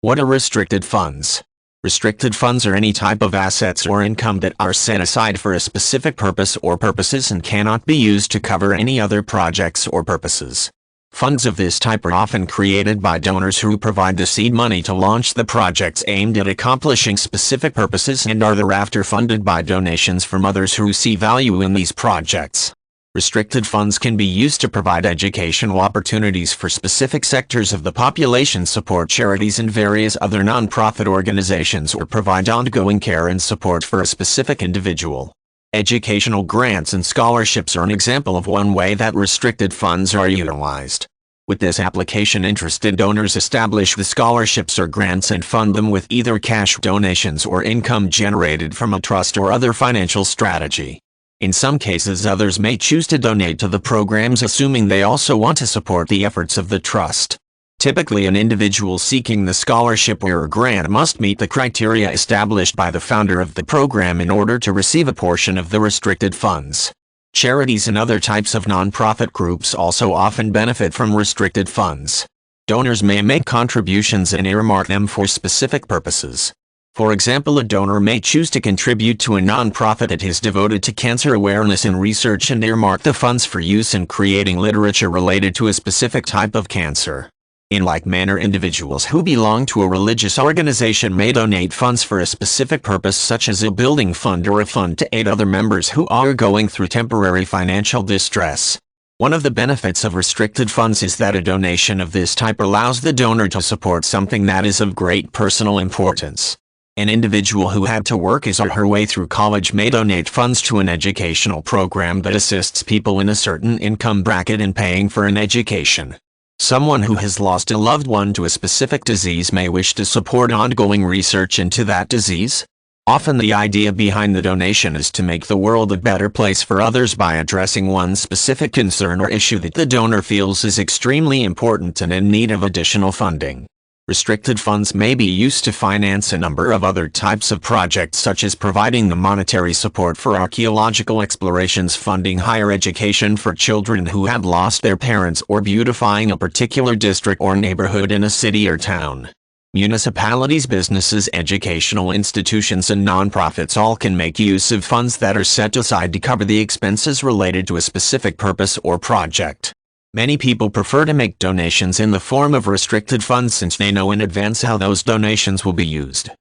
What are restricted funds? Restricted funds are any type of assets or income that are set aside for a specific purpose or purposes and cannot be used to cover any other projects or purposes. Funds of this type are often created by donors who provide the seed money to launch the projects aimed at accomplishing specific purposes and are thereafter funded by donations from others who see value in these projects. Restricted funds can be used to provide educational opportunities for specific sectors of the population, support charities and various other non-profit organizations, or provide ongoing care and support for a specific individual. Educational grants and scholarships are an example of one way that restricted funds are utilized. With this application, interested donors establish the scholarships or grants and fund them with either cash donations or income generated from a trust or other financial strategy. In some cases, others may choose to donate to the programs, assuming they also want to support the efforts of the trust. Typically, an individual seeking the scholarship or grant must meet the criteria established by the founder of the program in order to receive a portion of the restricted funds. Charities and other types of nonprofit groups also often benefit from restricted funds. Donors may make contributions and earmark them for specific purposes. For example, a donor may choose to contribute to a nonprofit that is devoted to cancer awareness and research and earmark the funds for use in creating literature related to a specific type of cancer. In like manner, individuals who belong to a religious organization may donate funds for a specific purpose, such as a building fund or a fund to aid other members who are going through temporary financial distress. One of the benefits of restricted funds is that a donation of this type allows the donor to support something that is of great personal importance. An individual who had to work his or her way through college may donate funds to an educational program that assists people in a certain income bracket in paying for an education. Someone who has lost a loved one to a specific disease may wish to support ongoing research into that disease. Often the idea behind the donation is to make the world a better place for others by addressing one specific concern or issue that the donor feels is extremely important and in need of additional funding. Restricted funds may be used to finance a number of other types of projects, such as providing the monetary support for archaeological explorations, funding higher education for children who have lost their parents, or beautifying a particular district or neighborhood in a city or town. Municipalities, businesses, educational institutions, and nonprofits all can make use of funds that are set aside to cover the expenses related to a specific purpose or project. Many people prefer to make donations in the form of restricted funds since they know in advance how those donations will be used.